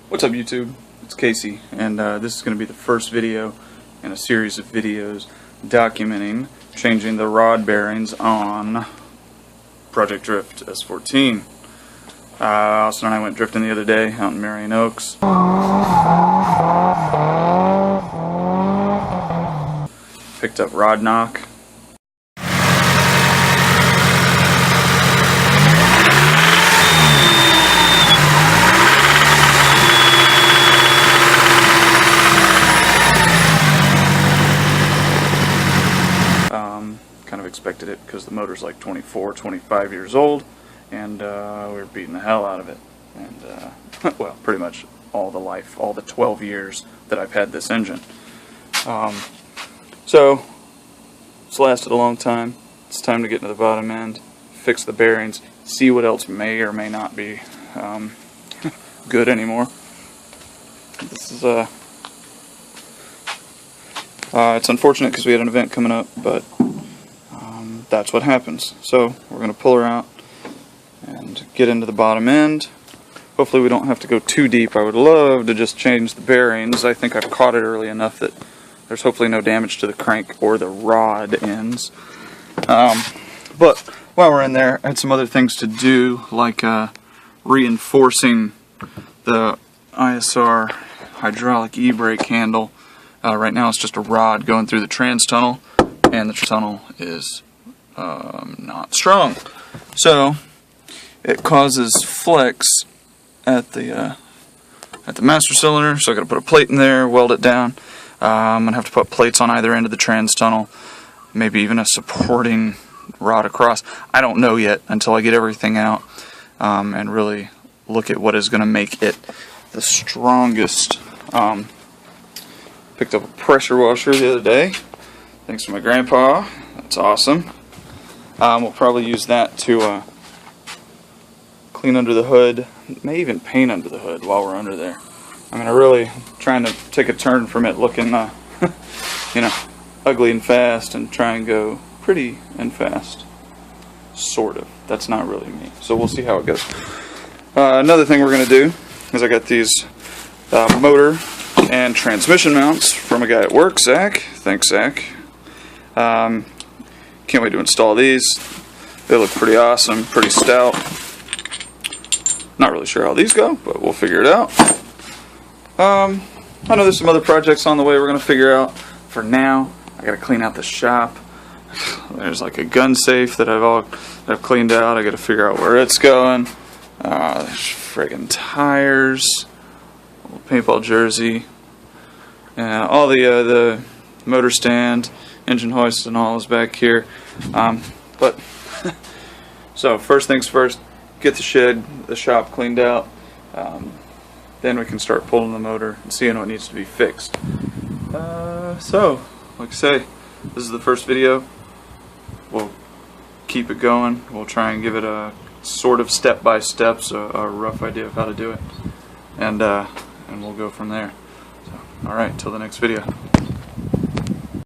What's up, YouTube? It's Casey, and this is going to be the first video in a series of videos documenting changing the rod bearings on Project Drift S14. Austin and I went drifting the other day out in Marion Oaks. Picked up rod knock. Kind of expected it because the motor's like 24, 25 years old, and we were beating the hell out of it. And well, pretty much all the 12 years that I've had this engine. So it's lasted a long time. It's time to get to the bottom end, fix the bearings, see what else may or may not be good anymore. This is it's unfortunate because we had an event coming up, but that's what happens. So we're going to pull her out and get into the bottom end. Hopefully we don't have to go too deep. I would love to just change the bearings. I think I've caught it early enough that there's hopefully no damage to the crank or the rod ends. But while we're in there, I had some other things to do, like reinforcing the ISR hydraulic e-brake handle. Right now it's just a rod going through the trans tunnel, and the tunnel is not strong, so it causes flex at the master cylinder. So I got to put a plate in there, weld it down. I'm gonna have to put plates on either end of the trans tunnel, maybe even a supporting rod across. I don't know yet until I get everything out and really look at what is going to make it the strongest. Picked up a pressure washer the other day, thanks to my grandpa. That's awesome. We'll probably use that to clean under the hood, may even paint under the hood while we're under there. I mean, I'm really trying to take a turn from it looking, you know, ugly and fast, and try and go pretty and fast. Sort of. That's not really me. So we'll see how it goes. Another thing we're going to do is I got these motor and transmission mounts from a guy at work, Zach. Thanks, Zach. Can't wait to install these. They look pretty awesome, pretty stout. Not really sure how these go, but we'll figure it out. I know there's some other projects on the way we're going to figure out. For now, I got to clean out the shop. There's like a gun safe that I've cleaned out. I got to figure out where it's going. There's friggin' tires, paintball jersey, and all the motor stand, engine hoist, and all is back here. But so first things first, get the shop cleaned out. Then we can start pulling the motor and seeing what needs to be fixed. So, like I say, this is the first video. We'll keep it going. We'll try and give it a sort of step-by-step, so a rough idea of how to do it, and we'll go from there. So, all right, till the next video.